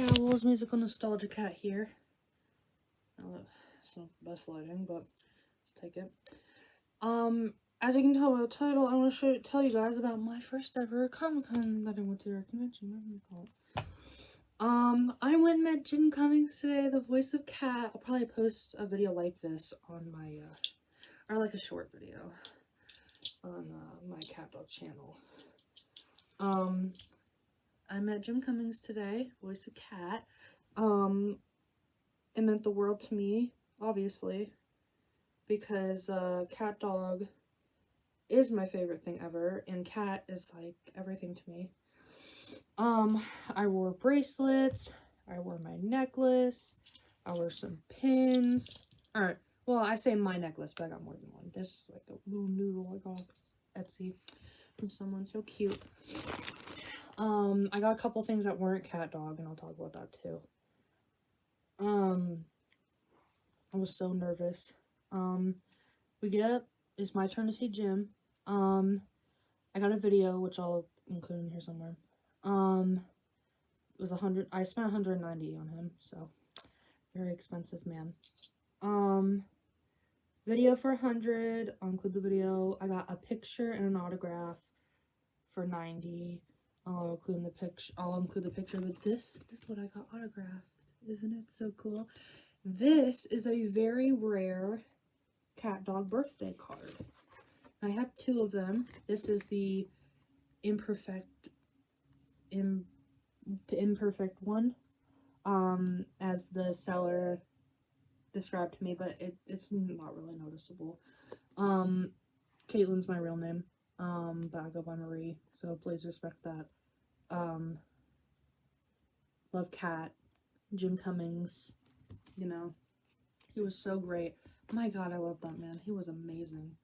Yeah, well, it's musical nostalgia cat here. It's not the best lighting, but I'll take it. As you can tell by the title, I want to tell you guys about my first ever Comic-Con that I went to, or convention, whatever you call it. I went and met Jim Cummings today, the voice of Cat. I'll probably post a video like this on my, or like a short video on my CatDog channel. I met Jim Cummings today, voice of Cat. It meant the world to me, obviously, because CatDog is my favorite thing ever, and Cat is like everything to me. I wore bracelets, I wore my necklace, I wore some pins. Alright, well, I say my necklace, but I got more than one. This is like a blue noodle I got Etsy from someone so cute. I got a couple things that weren't CatDog, and I'll talk about that too. I was so nervous. We get up, it's my turn to see Jim. I got a video, which I'll include in here somewhere. It was I spent 190 on him, so very expensive, man. Video for 100, I'll include the video. I got a picture and an autograph for 90. I'll include the picture, but this is what I got autographed. Isn't it so cool? This is a very rare CatDog birthday card. I have two of them. This is the imperfect one, as the seller described to me, but it's not really noticeable. Caitlin's my real name, but I go by Marie, so please respect that. Love Cat, Jim Cummings, you know, he was so great. My God, I love that man. He was amazing.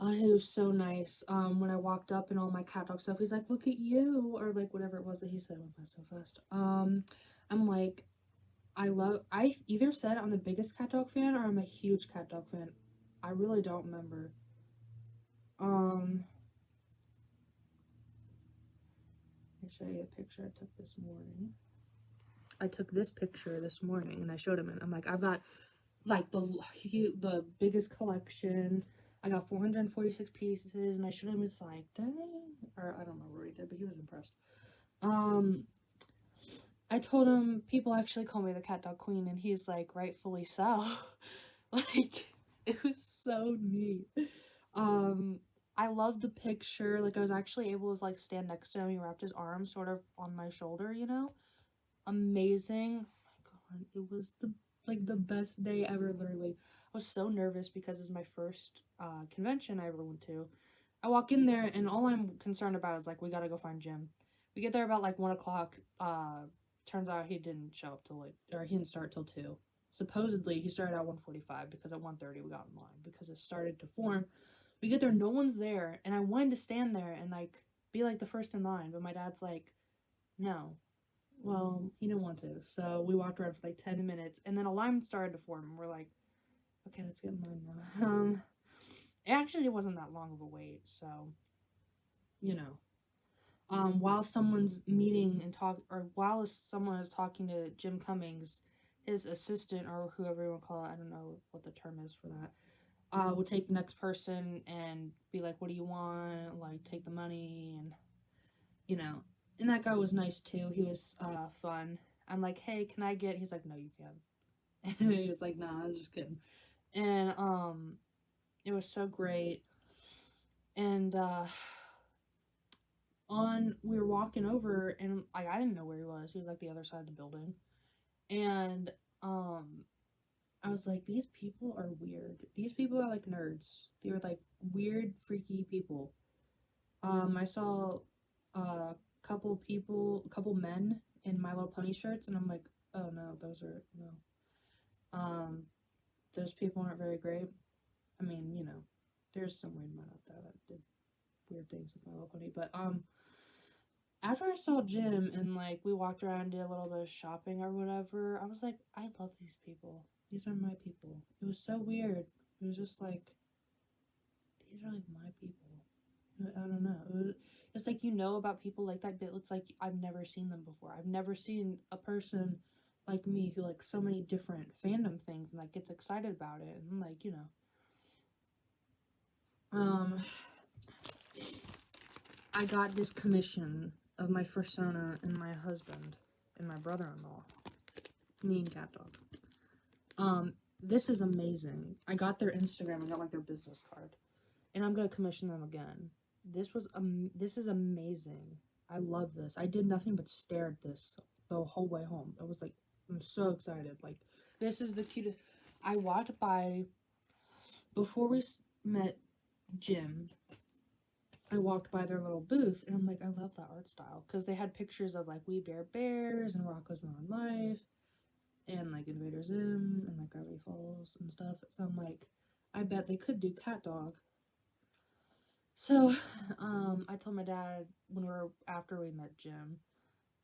He was so nice. When I walked up and all my CatDog stuff, he's like, "Look at you," or like whatever it was that he said. Went by so fast. I'm like, I either said I'm the biggest CatDog fan or I'm a huge CatDog fan. I really don't remember. I'll show you a picture I took this morning. I took this picture this morning and I showed him, and I'm like, I've got like the biggest collection. I got 446 pieces, and I showed him. It's like, dang, or I don't know what he did, but he was impressed. I told him people actually call me the CatDogQueen, and he's like, rightfully so. Like, it was so neat. I love the picture. Like, I was actually able to like stand next to him. He wrapped his arm sort of on my shoulder, you know. Amazing. Oh my God, it was the best day ever. Literally, I was so nervous because it's my first convention I ever went to. I walk in there and all I'm concerned about is like, we gotta go find Jim. We get there about like 1 o'clock. Turns out he didn't show up till he didn't start till 2. Supposedly he started at 1:45 because at 1:30 we got in line because it started to form. We get there, no one's there, and I wanted to stand there and like be like the first in line, but my dad's like, no. Well, he didn't want to, so we walked around for like 10 minutes, and then a line started to form, and we're like, okay, let's get in line now. It actually wasn't that long of a wait, so, you know. While someone's meeting and while someone is talking to Jim Cummings, his assistant, or whoever you want to call it, I don't know what the term is for that, will take the next person and be like, what do you want? Like, take the money, and, you know. And that guy was nice too. He was fun. I'm like, hey, can I get? He's like, no, you can't. And he was like, nah, I was just kidding. And it was so great. And we were walking over, and like I didn't know where he was. He was like the other side of the building. And I was like, these people are weird. These people are like nerds. They were like weird, freaky people. I saw couple men in My Little Pony shirts, and I'm like, oh no, those people aren't very great. I mean, you know, there's some weird men out there that did weird things with My Little Pony, but after I saw Jim and like we walked around and did a little bit of shopping or whatever, I was like, I love these people. These are my people. It was so weird. It was just like, these are like my people. I don't know. It's like, you know about people like that, but it's like I've never seen them before. I've never seen a person like me who likes so many different fandom things and like gets excited about it, and like, you know. I got this commission of my fursona and my husband and my brother-in-law, me and CatDog. This is amazing. I got their Instagram, I got like their business card, and I'm gonna commission them again. This is amazing. I love this. I did nothing but stare at this the whole way home. I was like, I'm so excited. Like, this is the cutest. I walked by, before we met Jim, I walked by their little booth, and I'm like, I love that art style, because they had pictures of like We Bear Bears and Rocco's Modern Life and like Invader Zim and like Gravity Falls and stuff. So I'm like, I bet they could do CatDog. So I told my dad after we met Jim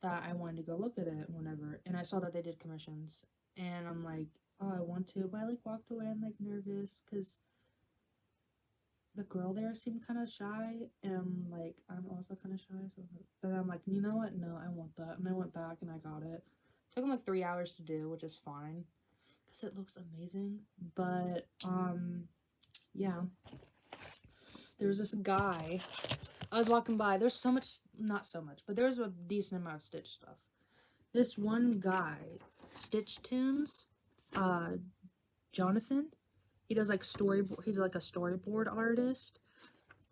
that I wanted to go look at it whenever, and I saw that they did commissions, and I'm like, oh, I want to, but I like walked away. I'm like nervous because the girl there seemed kind of shy, and I'm also kind of shy, so, but I'm like, you know what, no, I want that, and I went back and I got it. Took them like 3 hours to do, which is fine because it looks amazing. But yeah, there's this guy I was walking by. There's so much, not so much, but there's a decent amount of Stitch stuff. This one guy, Stitch Tunes, Jonathan, he does like storyboard. He's like a storyboard artist.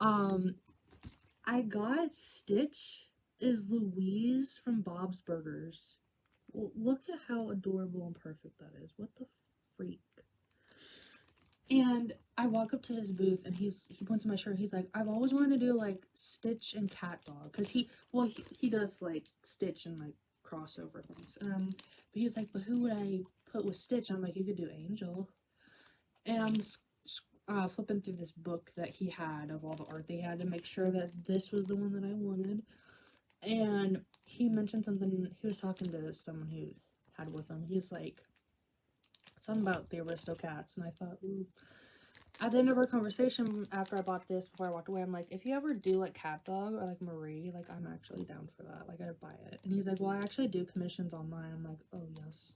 I got Stitch is Louise from Bob's Burgers. Look at how adorable and perfect that is. What the freak? And I walk up to his booth, and he points to my shirt. He's like, I've always wanted to do like Stitch and CatDog, because he does like Stitch and like crossover things. But he's like, but who would I put with Stitch? I'm like, you could do Angel. And I'm flipping through this book that he had of all the art they had to make sure that this was the one that I wanted. And he mentioned something. He was talking to someone who had with him. He's like, something about the Aristocats, and I thought, ooh. At the end of our conversation, after I bought this, before I walked away, I'm like, if you ever do like CatDog or like Marie, like, I'm actually down for that. Like, I'd buy it. And he's like, well, I actually do commissions online. I'm like, oh yes.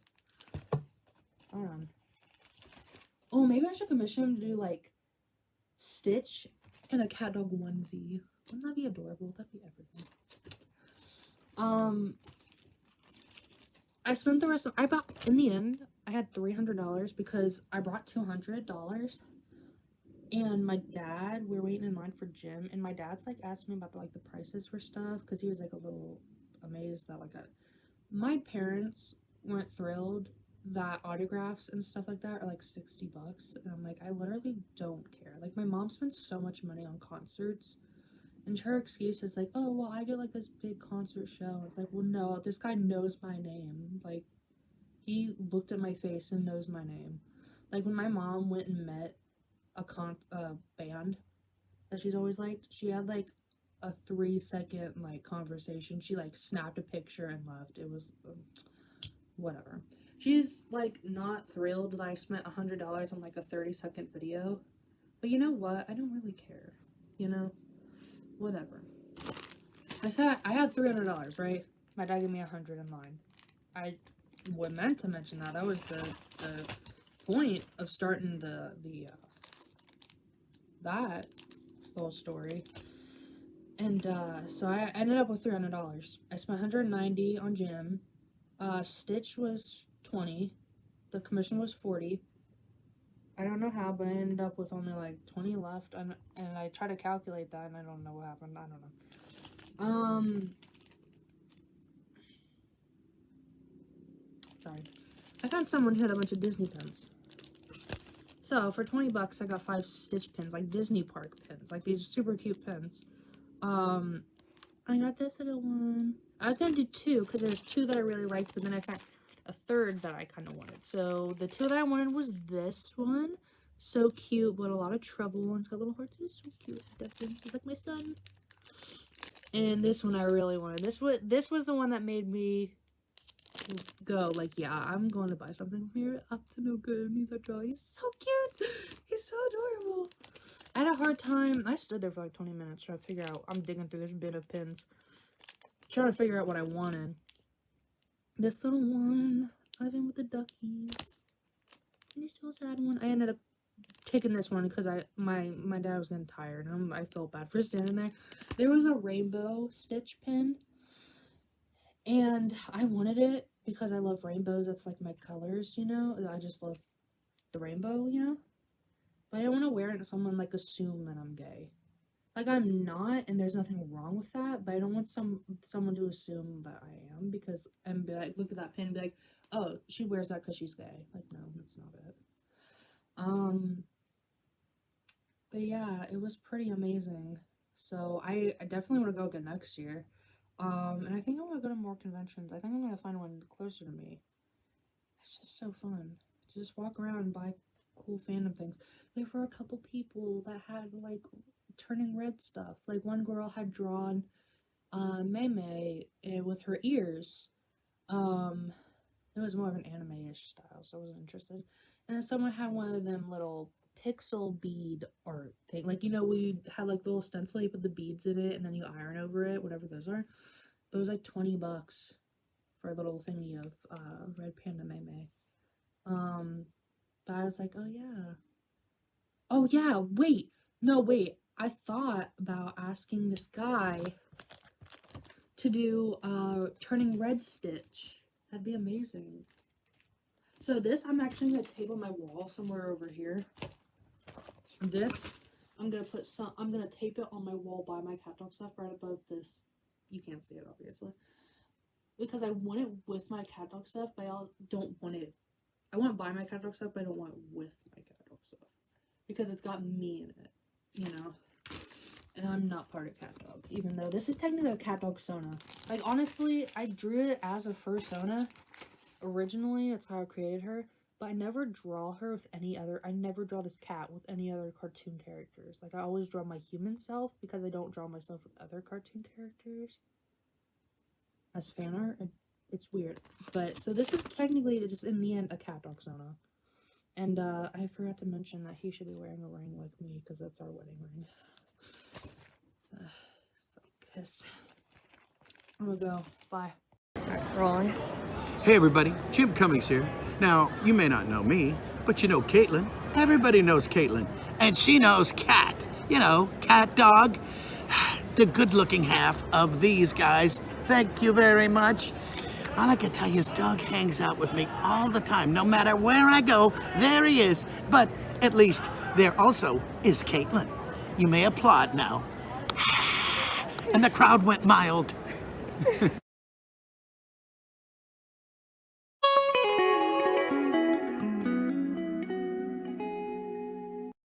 Oh, maybe I should commission him to do like Stitch and a CatDog onesie. Wouldn't that be adorable? That'd be everything. I spent the rest of, in the end, I had $300 because I brought $200. And my dad, we were waiting in line for Jim, and my dad's like asked me about the prices for stuff, because he was like a little amazed that my parents weren't thrilled that autographs and stuff like that are like $60, and I'm like, I literally don't care. Like, my mom spends so much money on concerts, and her excuse is like, oh, well, I get like this big concert show. It's like, well, no, this guy knows my name. Like, he looked at my face and knows my name. Like, when my mom went and met a band that she's always liked, she had like a 3-second like conversation. She like snapped a picture and left. It was whatever. She's like not thrilled that I spent $100 on like a 30-second video, but you know what, I don't really care, you know, whatever. I said I had $300, right? My dad gave me $100 in line. I meant to mention that was the point of starting that whole story. And so I ended up with $300. I spent $190 on Jim. Stitch was $20. The commission was $40. I don't know how, but I ended up with only like $20 left, and I tried to calculate that, and I don't know what happened. I don't know. Sorry. I found someone who had a bunch of Disney pins. So, for $20, I got 5 Stitch pins, like Disney Park pins, like these super cute pins. I got this little one. I was gonna do 2, because there's 2 that I really liked, but then I found a 3rd that I kind of wanted. So, the 2 that I wanted was this one. So cute, but a lot of trouble. It's got little hearts. It's so cute. It's different. It's like my son. And this one I really wanted. This was the one that made me go like, yeah, I'm going to buy something from here. Up to no good. He's so jolly. He's so cute. He's so adorable. I had a hard time. I stood there for like 20 minutes trying to figure out. I'm digging through this bit of pins, trying to figure out what I wanted. This little one, Ivan with the duckies. And this little sad one. I ended up taking this one because my dad was getting tired, and I felt bad for standing there. There was a rainbow stitch pin, and I wanted it because I love rainbows. That's like my colors, you know. I just love the rainbow, you know. But I don't want to wear it and someone like assume that I'm gay. Like I'm not, and there's nothing wrong with that. But I don't want someone to assume that I am and be like, look at that pin and be like, oh, she wears that because she's gay. Like no, that's not it. But yeah, it was pretty amazing. So I definitely want to go again next year. And I think I want to go to more conventions. I think I'm going to find one closer to me. It's just so fun to just walk around and buy cool fandom things. There were a couple people that had like turning red stuff. Like one girl had drawn Mei Mei with her ears. It was more of an anime-ish style, so I wasn't interested. And then someone had one of them little pixel bead art thing. Like, you know, we had like the little stencil, you put the beads in it and then you iron over it, whatever those are. But it was like $20 for a little thingy of red panda Mei Mei. But I was like, oh yeah, wait. No, wait. I thought about asking this guy to do turning red stitch. That'd be amazing. So this, I'm actually going to tape on my wall somewhere over here. This, I'm going to tape it on my wall by my cat dog stuff right above this. You can't see it, obviously. Because I want it with my cat dog stuff, but I don't want it. I want to buy my cat dog stuff, but I don't want it with my cat dog stuff. Because it's got me in it, you know? And I'm not part of cat dog, even though this is technically a cat dog Sona. Like, honestly, I drew it as a fur Sona. Originally, that's how I created her. But I never draw her with any other, I never draw this cat with any other cartoon characters. Like, I always draw my human self because I don't draw myself with other cartoon characters. As fan art, it's weird. But, so this is technically, just in the end, a cat dog Sona. And, I forgot to mention that he should be wearing a ring like me, because that's our wedding ring. Kiss. I'm gonna go. Bye. Alright, rolling. Hey everybody, Jim Cummings here. Now, you may not know me, but you know Caitlin. Everybody knows Caitlin. And she knows Cat. You know, Cat Dog. The good-looking half of these guys. Thank you very much. All I can tell you is Doug hangs out with me all the time. No matter where I go, there he is. But at least there also is Caitlin. You may applaud now. And the crowd went mild.